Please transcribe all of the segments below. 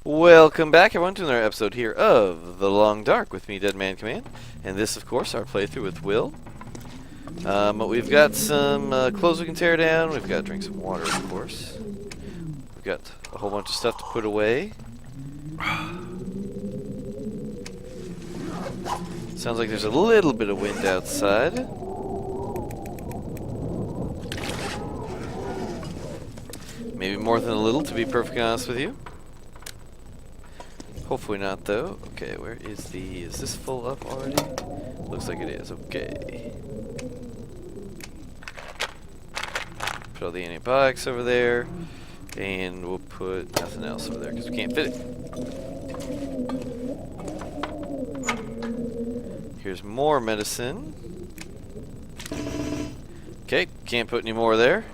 Welcome back, everyone, to another episode here of The Long Dark with me, Dead Man Command. And this, of course, our playthrough with Will. We've got some clothes we can tear down. We've got to drink some water, of course. We've got a whole bunch of stuff to put away. Sounds like there's a little bit of wind outside. Maybe more than a little, to be perfectly honest with you. Hopefully not, though. Okay, where is is this full up already? Looks like it is. Okay. Put all the antibiotics over there, and we'll put nothing else over there because we can't fit it. Here's more medicine. Okay, can't put any more there.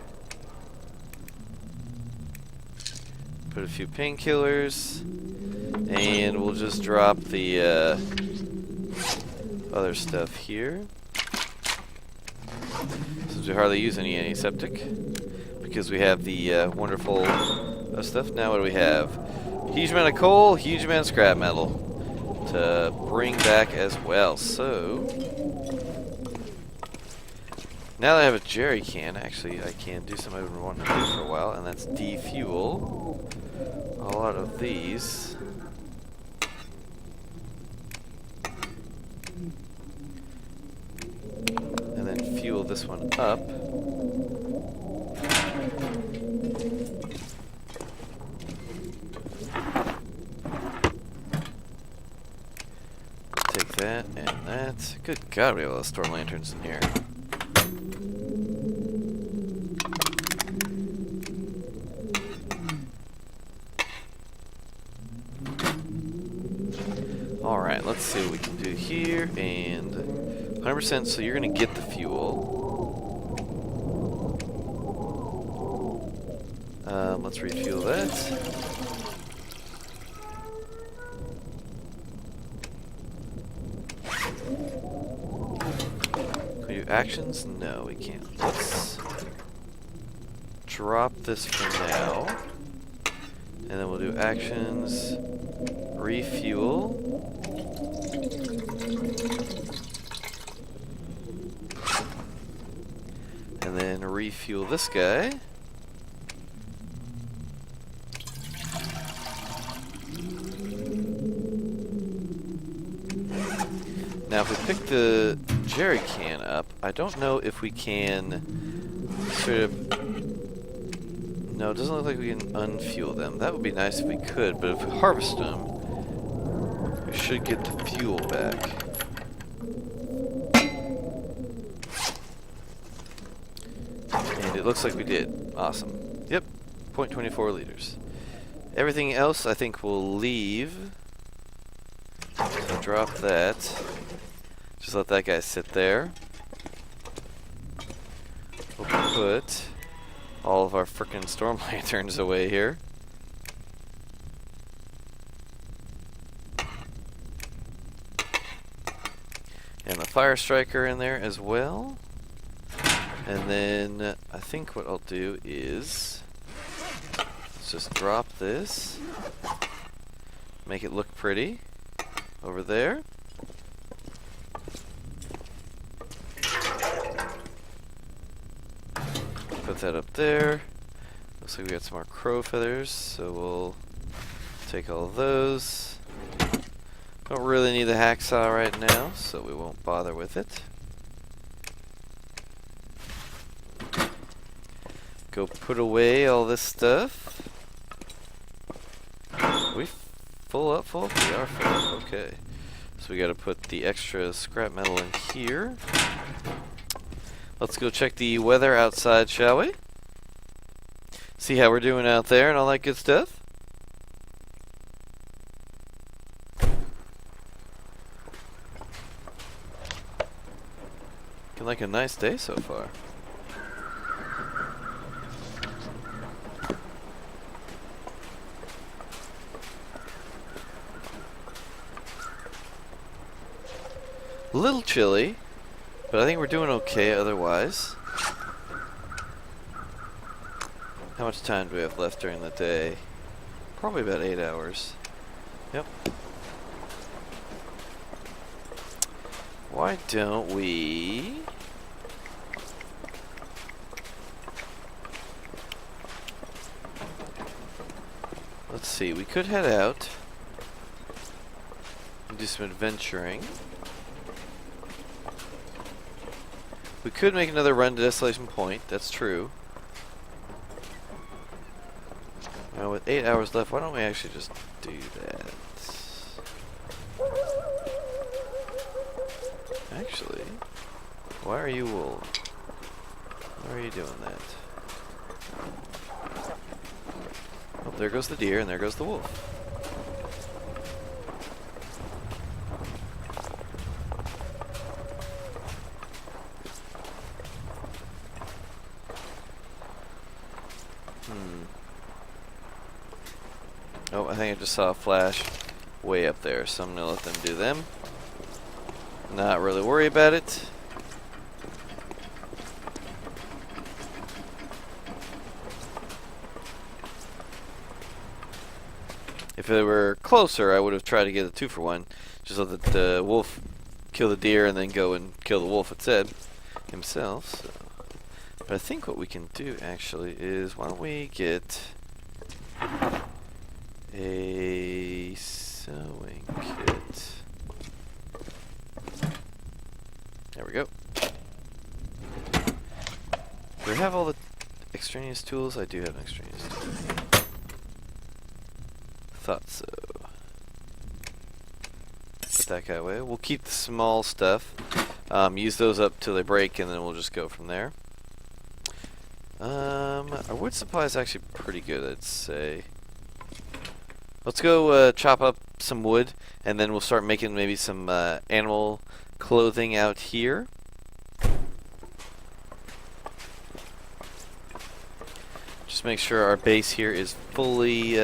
Put a few painkillers. And we'll just drop the other stuff here. Since we hardly use any antiseptic. Because we have the wonderful stuff. Now what do we have? Huge amount of coal, huge amount of scrap metal. To bring back as well. So now that I have a jerry can, actually I can do something I've been wanting to do for a while. And that's defuel a lot of these. And then fuel this one up. Take that and that. Good God, we have a lot of storm lanterns in here. Alright, let's see what we can do here. And 100%, so you're going to get the fuel. Let's refuel that. Can we do actions? No, we can't. Let's drop this for now. And then we'll do actions, refuel. And then refuel this guy. Now if we pick the jerry can up, I don't know if we can sort of... No, it doesn't look like we can unfuel them. That would be nice if we could, but if we harvest them, we should get the fuel back. And it looks like we did. Awesome. Yep, 0.24 liters. Everything else I think we'll leave. So drop that. Just let that guy sit there. We'll put all of our frickin' storm lanterns away here. And the fire striker in there as well. And then I think what I'll do is let's just drop this. Make it look pretty over there. Put that up there. Looks like we got some more crow feathers, so we'll take all of those. Don't really need the hacksaw right now, so we won't bother with it. Go put away all this stuff. We full up? We are full up, okay. So we gotta put the extra scrap metal in here. Let's go check the weather outside, shall we? See how we're doing out there and all that good stuff? Looking like a nice day so far. A little chilly, but I think we're doing okay otherwise. How much time do we have left during the day? Probably about 8 hours. Yep. Why don't we... Let's see, we could head out and do some adventuring. We could make another run to Desolation Point, that's true. Now with 8 hours left, why don't we actually just do that? Actually, why are you wool? Why are you doing that? Oh, there goes the deer and there goes the wolf. Oh, I think I just saw a flash way up there, so I'm gonna let them do them. Not really worry about it. If it were closer, I would have tried to get a 2-for-1. Just let the wolf kill the deer and then go and kill the wolf instead himself. So. But I think what we can do actually is, why don't we get a sewing kit. There we go. Do I have all the extraneous tools? I do have an extraneous tool. Thought so. Put that guy away. We'll keep the small stuff. Use those up till they break, and then we'll just go from there. Our wood supply is actually pretty good, I'd say. Let's go chop up some wood, and then we'll start making maybe some animal clothing out here. Just make sure our base here is fully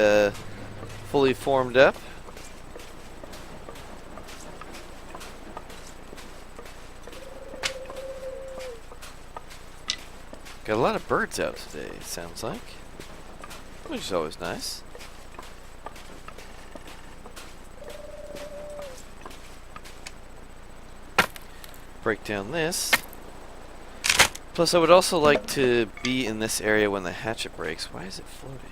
formed up. Got a lot of birds out today, it sounds like, which is always nice. Break down this. Plus, I would also like to be in this area when the hatchet breaks. Why is it floating?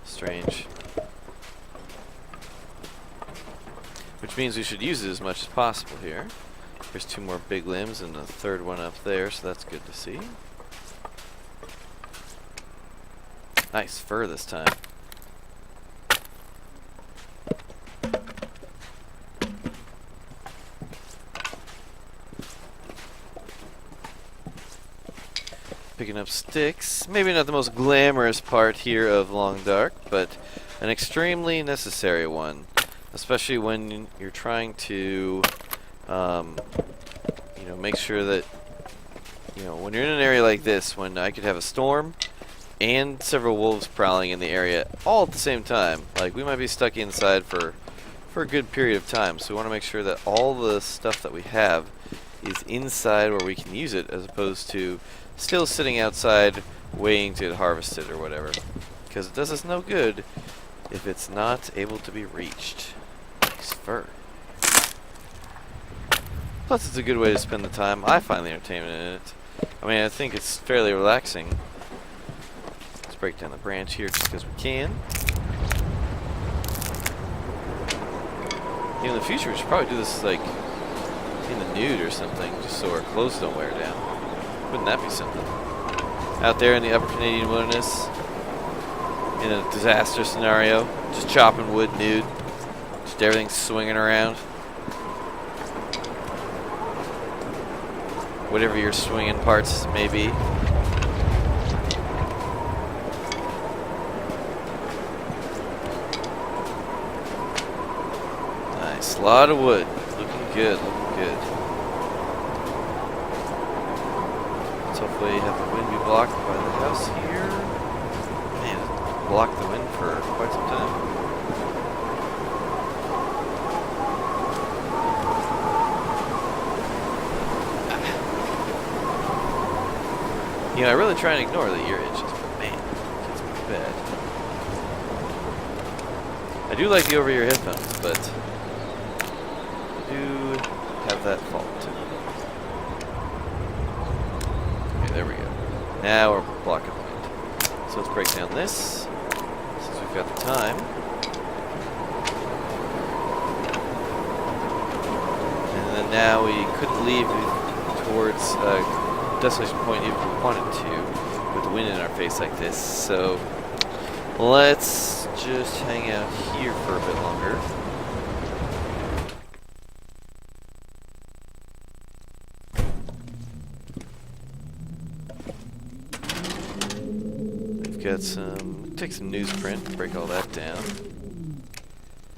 Strange. Which means we should use it as much as possible here. There's 2 more big limbs and a 3rd one up there, so that's good to see. Nice fur this time. Picking up sticks. Maybe not the most glamorous part here of Long Dark, but an extremely necessary one. Especially when you're trying to, make sure that, when you're in an area like this, when I could have a storm and several wolves prowling in the area all at the same time. Like, we might be stuck inside for a good period of time, so we want to make sure that all the stuff that we have is inside where we can use it, as opposed to still sitting outside waiting to get harvested or whatever, because it does us no good if it's not able to be reached. Nice fur. Plus, it's a good way to spend the time. I find the entertainment in it. I mean, I think it's fairly relaxing. Let's break down the branch here just because we can. In the future, we should probably do this like in the nude or something, just so our clothes don't wear down. Wouldn't that be something? Out there in the upper Canadian wilderness, in a disaster scenario, just chopping wood nude, just everything swinging around. Whatever your swinging parts may be. Nice, lot of wood. Looking good, looking good. Let's hopefully have the wind be blocked by the house here. Man, it's blocked the wind for quite some time. I really try and ignore the ear itches, but man, it gets me bad. I do like the over-ear headphones, but I do have that fault too. Okay, there we go. Now we're blocking wind. So let's break down this, since we've got the time. And then now we couldn't leave towards destination point if we wanted to, with the wind in our face like this. So let's just hang out here for a bit longer. We've got some, take some newsprint, break all that down.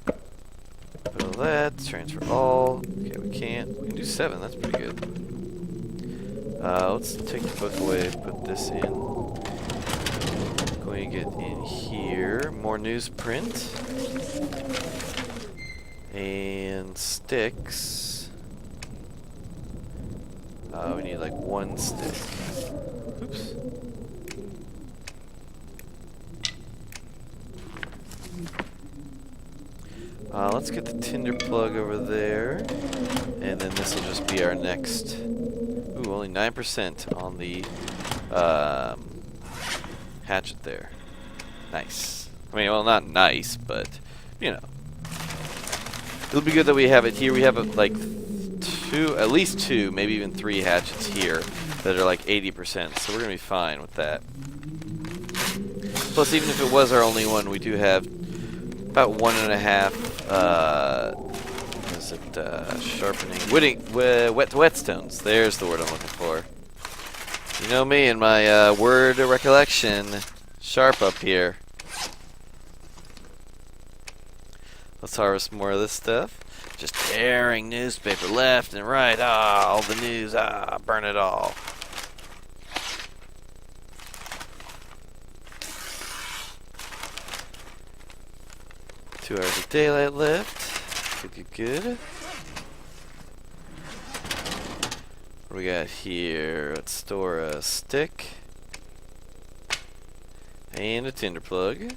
Put all that, transfer all. Okay, we can't. We can do 7, that's pretty good. Let's take the book away, put this in. Going to get in here. More newsprint. And sticks. We need like 1 stick. Oops. Let's get the tinder plug over there. And then this will just be our next. Ooh, only 9% on the hatchet there. Nice. I mean, well, not nice, but, you know. It'll be good that we have it here. We have like at least 2, maybe even 3 hatchets here that are like 80%, so we're going to be fine with that. Plus, even if it was our only one, we do have about 1.5, is it, sharpening, whetstones. There's the word I'm looking for. You know me and my word recollection. Sharp up here. Let's harvest more of this stuff. Just tearing newspaper left and right. Ah, all the news. Ah, burn it all. Two hours of daylight left. Good, good, good. What do we got here? Let's store a stick. And a tinder plug.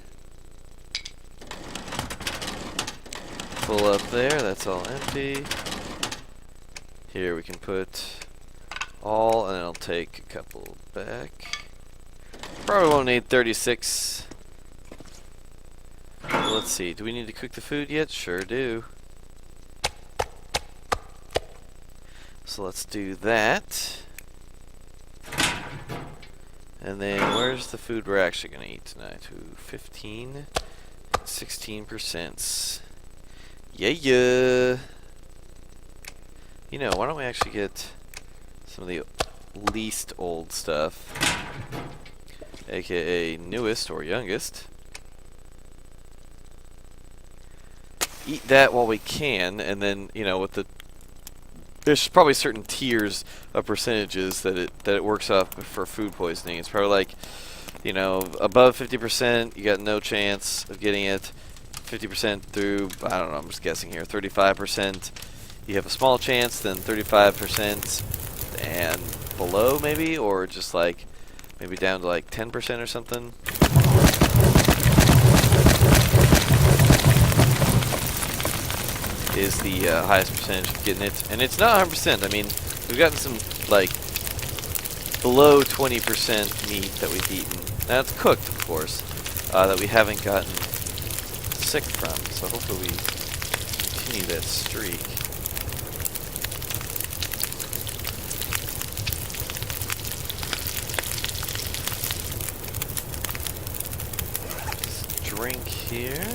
Full up there, that's all empty. Here we can put all, and I'll take a couple back. Probably won't need 36. Well, let's see, do we need to cook the food yet? Sure do. So let's do that. And then where's the food we're actually going to eat tonight? Ooh, 15, 16%. Yeah. You know, why don't we actually get some of the least old stuff, aka newest or youngest. Eat that while we can, and then, you know, with the there's probably certain tiers of percentages that it works off for food poisoning. It's probably like, you know, above 50%, you got no chance of getting it. 50% through, I don't know, I'm just guessing here, 35%, you have a small chance, then 35% and below maybe, or just like maybe down to like 10% or something. Is the highest percentage of getting it, and it's not 100%. I mean, we've gotten some like below 20% meat that we've eaten. Now it's cooked, of course, that we haven't gotten sick from. So hopefully we continue that streak. Let's drink here.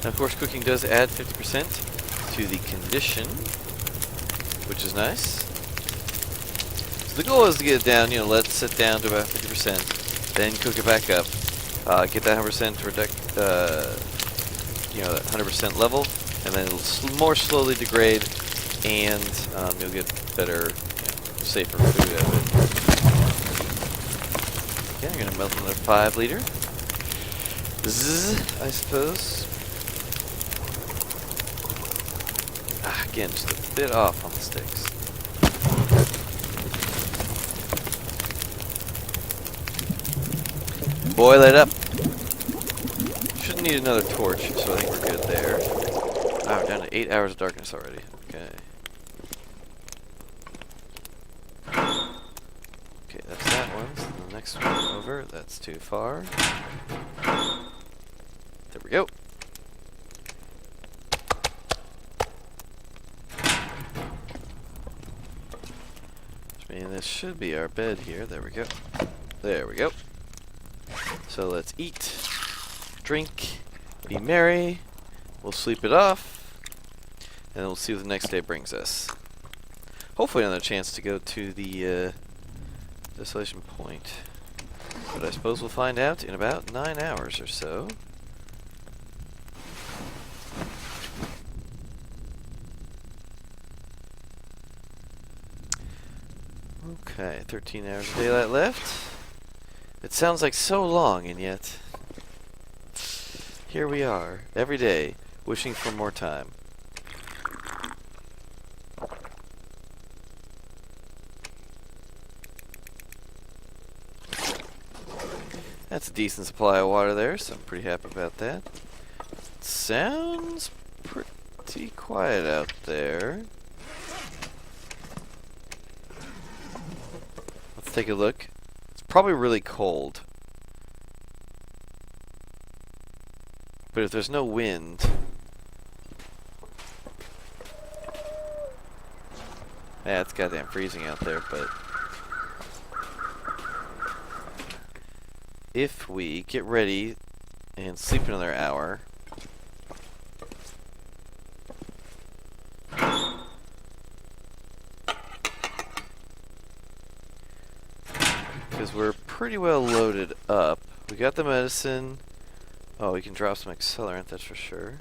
Now, of course, cooking does add 50% to the condition, which is nice. So the goal is to get it down, you know, let it sit down to about 50%, then cook it back up, get that 100% to you know, that 100% level, and then it'll more slowly degrade, and you'll get better, you know, safer food out of it. Okay, I'm gonna melt another 5 liter. Zzz, I suppose. Again, just a bit off on the sticks. Boil it up. need another torch, so I think we're good there. Wow, we're down to 8 hours of darkness already. Okay. Okay, that's that one. So the next one over. That's too far. There we go. And this should be our bed here. There we go. There we go. So let's eat, drink, be merry. We'll sleep it off, and we'll see what the next day brings us. Hopefully another chance to go to the desolation point. But I suppose we'll find out in about 9 hours or so. Okay, 13 hours of daylight left. It sounds like so long, and yet here we are, every day, wishing for more time. That's a decent supply of water there, so I'm pretty happy about that. Sounds pretty quiet out there. Let's take a look. It's probably really cold. But if there's no wind... Yeah, it's goddamn freezing out there, but... if we get ready and sleep another hour... because we're pretty well loaded up. We got the medicine. Oh, we can drop some accelerant, that's for sure.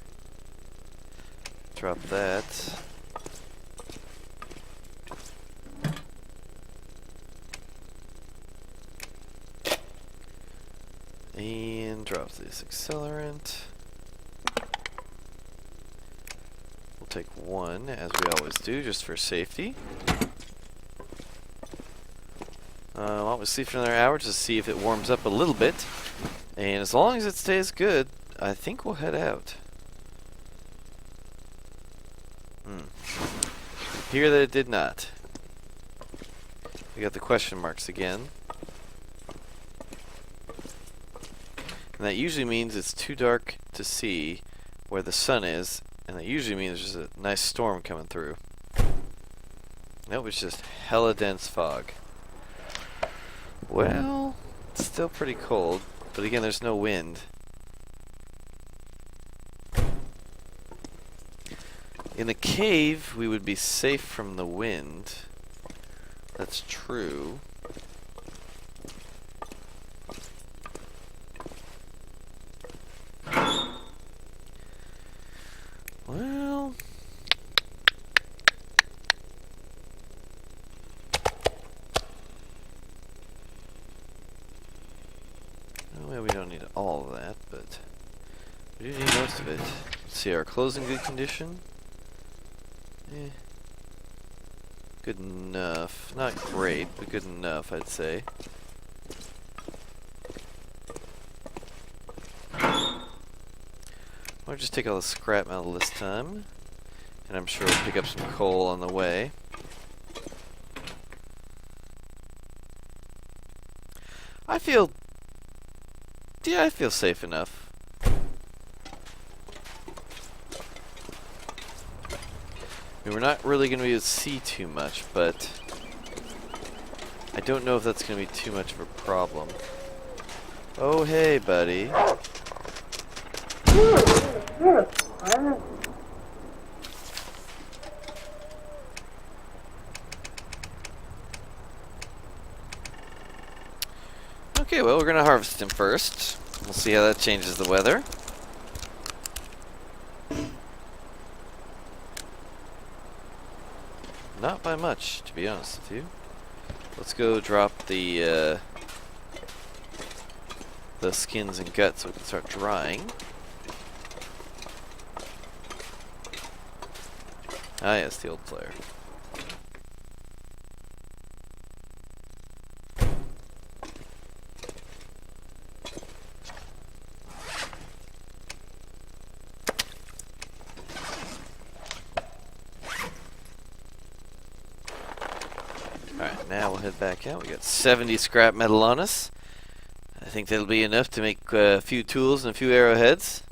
Drop that. And drop this accelerant. We'll take one, as we always do, just for safety. Why don't we sleep for another hour just to see if it warms up a little bit. And as long as it stays good, I think we'll head out. Hear that it did not. We got the question marks again. And that usually means it's too dark to see where the sun is, and that usually means there's a nice storm coming through. Nope, it's just hella dense fog. Well, it's still pretty cold, but again, there's no wind. In the cave, we would be safe from the wind. That's true. Well... well, we don't need all of that, but we do need most of it. Let's see, our clothes in good condition. Good enough. Not great, but good enough, I'd say. I'll just take all the scrap metal this time, and I'm sure we'll pick up some coal on the way. I feel safe enough. I mean, we're not really going to be able to see too much, but I don't know if that's going to be too much of a problem. Oh, hey, buddy. Okay, well, we're going to harvest him first. We'll see how that changes the weather. Not by much, to be honest with you. Let's go drop the skins and guts so we can start drying. Ah, yes, the old player. now we'll head back out. We got 70 scrap metal on us. I think that'll be enough to make a few tools and a few arrowheads.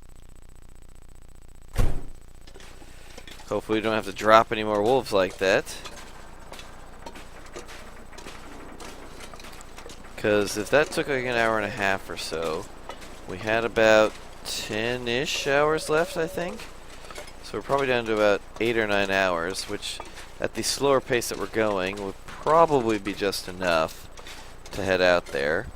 Hopefully we don't have to drop any more wolves like that. Because if that took like an hour and a half or so, we had about 10-ish hours left, I think. So we're probably down to about 8 or 9 hours, which at the slower pace that we're going would probably be just enough to head out there.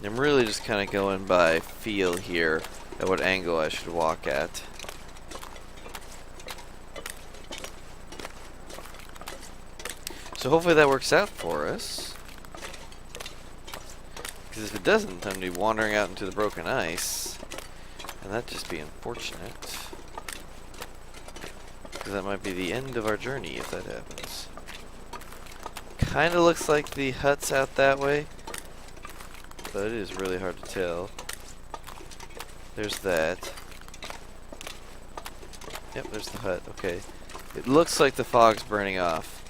I'm really just kind of going by feel here at what angle I should walk at. So hopefully that works out for us. Because if it doesn't, I'm going to be wandering out into the broken ice. And that'd just be unfortunate. Because that might be the end of our journey if that happens. Kinda looks like the hut's out that way. But it is really hard to tell. There's that. Yep, there's the hut. Okay. It looks like the fog's burning off.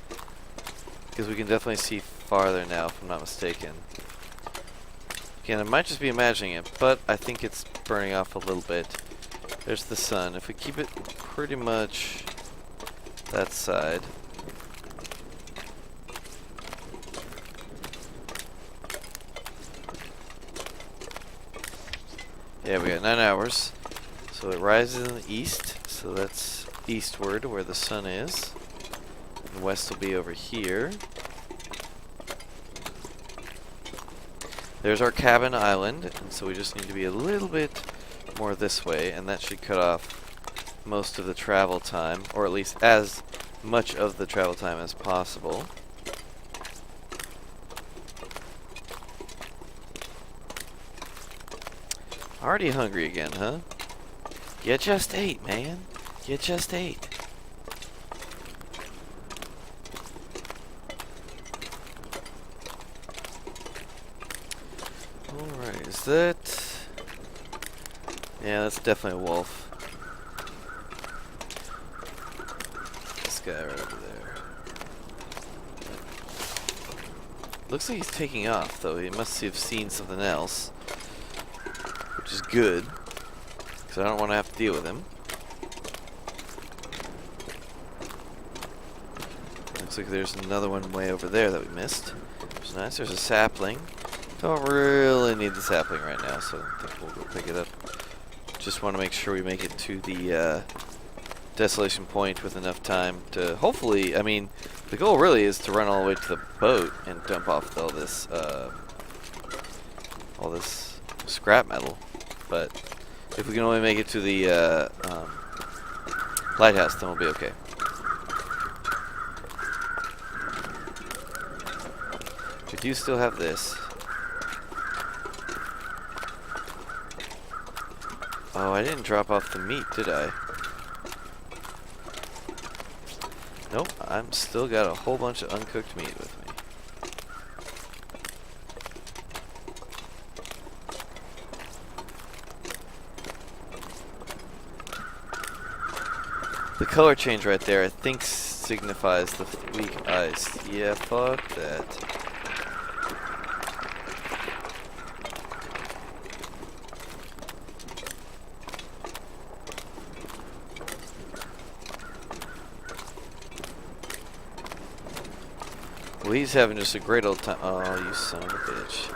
Because we can definitely see farther now, if I'm not mistaken. Again, I might just be imagining it, but I think it's burning off a little bit. There's the sun. If we keep it pretty much that side. Yeah, we got 9 hours. So it rises in the east, so that's eastward where the sun is. And west will be over here. There's our cabin island, and so we just need to be a little bit more this way, and that should cut off most of the travel time, or at least as much of the travel time as possible. Already hungry again, huh? You just ate, man. You just ate. Alright, is that... Yeah, that's definitely a wolf. This guy right over there. Looks like he's taking off, though. He must have seen something else. Which is good, because I don't want to have to deal with him. Looks like there's another one way over there that we missed. Which is nice. There's a sapling. Don't really need the sapling right now, so I think we'll go pick it up. Just want to make sure we make it to the desolation point with enough time to hopefully, I mean, the goal really is to run all the way to the boat and dump off all this scrap metal. But if we can only make it to the lighthouse, then we'll be okay. We do still have this. Oh, I didn't drop off the meat, did I? Nope, I'm still got a whole bunch of uncooked meat with me. The color change right there, I think, signifies the weak ice. Yeah, fuck that. Well, he's having just a great old time. Oh, you son of a bitch.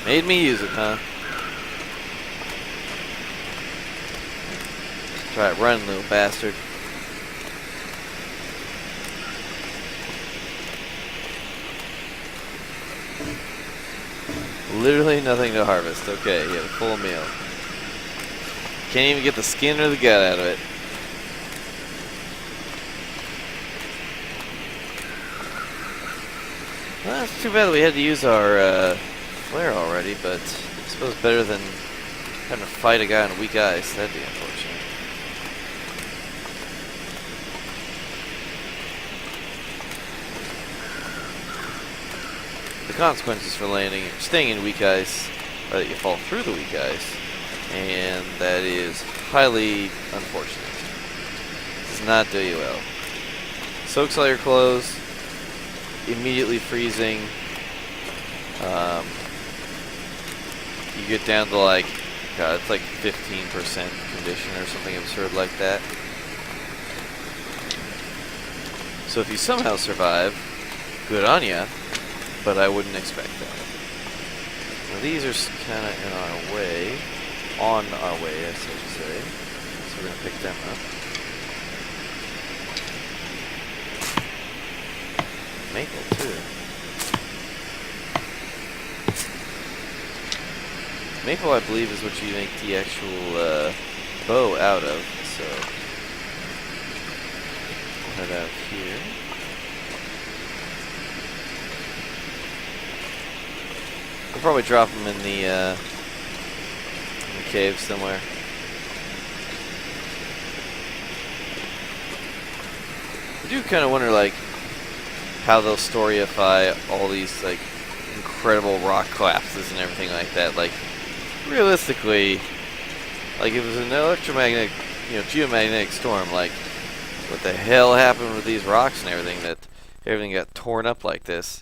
Made me use it, huh? Try it, run, little bastard. Literally nothing to harvest. Okay, you have a full meal. Can't even get the skin or the gut out of it. Well, it's too bad that we had to use our flare already, but I suppose better than having to fight a guy on weak ice. That'd be unfortunate. the consequences for staying in weak ice are that you fall through the weak ice, and that is highly unfortunate. Does not do you well. Soaks all your clothes, immediately freezing. You get down to like, God, it's like 15% condition or something absurd like that. So if you somehow survive, good on ya, but I wouldn't expect that. Now these are kind of in our way, on our way, I should say. So we're gonna pick them up. Maple too. Maple, I believe, is what you make the actual bow out of, so we'll head out here. We'll probably drop them in the cave somewhere. I do kind of wonder, like, how they'll storyify all these, like, incredible rock collapses and everything like that. Like, realistically, like, if it was an electromagnetic, geomagnetic storm, like, what the hell happened with these rocks and everything that everything got torn up like this?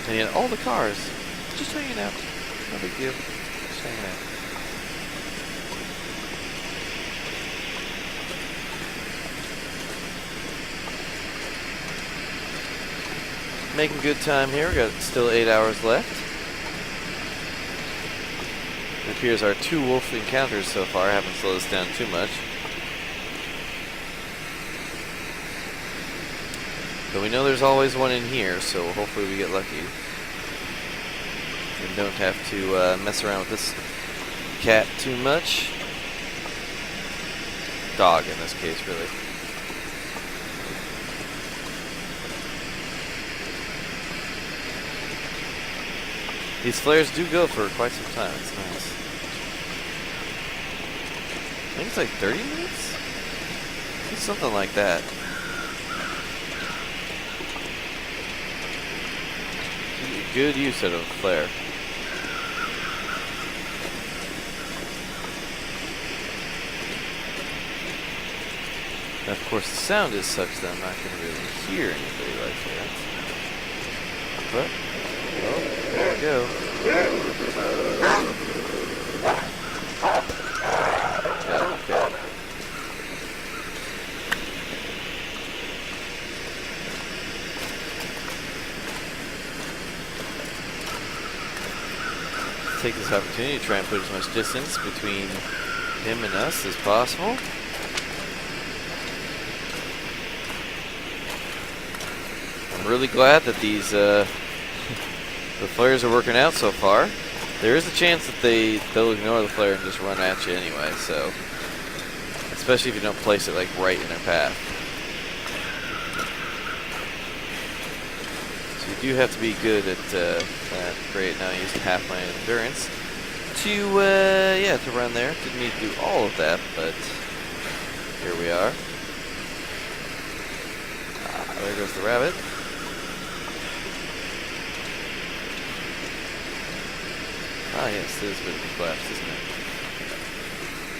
And yet all the cars just hanging out. No big deal. Just hanging out. Making good time here. We got still 8 hours left. It appears our 2 wolf encounters so far haven't slowed us down too much. But we know there's always one in here, so hopefully we get lucky. And don't have to mess around with this cat too much. Dog in this case, really. These flares do go for quite some time. It's nice. I think it's like 30 minutes? It's something like that. Good use out of a flare. And of course, the sound is such that I'm not going to really hear anybody like that. But, well, there we go. Okay. Take this opportunity to try and put as much distance between him and us as possible. I'm really glad that these the flares are working out so far. There is a chance that they'll ignore the flare and just run at you anyway, so especially if you don't place it like right in their path. So you do have to be good at that. Great, now I used half my endurance to run there. Didn't need to do all of that, but here we are. There goes the rabbit. Ah, yes, there's a bit of a collapse, isn't it?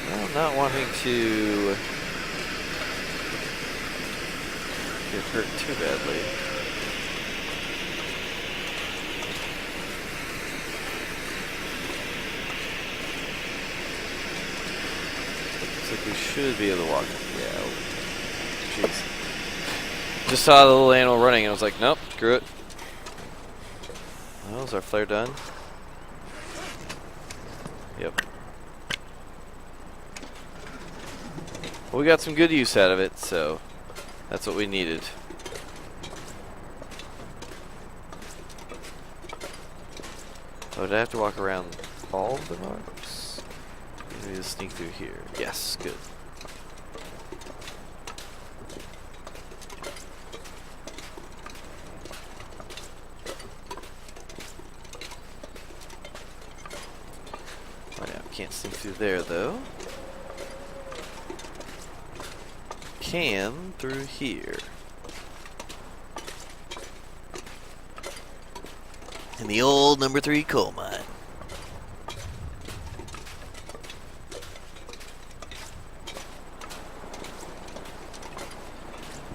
Well, not wanting to get hurt too badly. Looks like we should be able to walk. Yeah. Jeez. Just saw the little animal running and I was like, nope, screw it. Well, is our flare done? Yep. Well, we got some good use out of it, so that's what we needed. Oh, did I have to walk around all of the marks? Maybe just sneak through here. Yes, good. Can't sneak through there though. Can through here. in the old number 3 coal mine.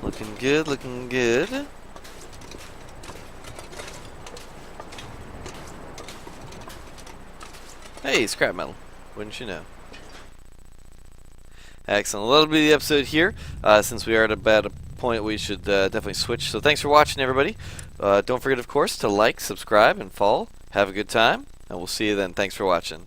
Looking good, looking good. Hey, scrap metal. Wouldn't you know? Excellent. Well, that'll be the episode here. Since we are at about a point, we should definitely switch. So thanks for watching, everybody. Don't forget, of course, to like, subscribe, and follow. Have a good time, and we'll see you then. Thanks for watching.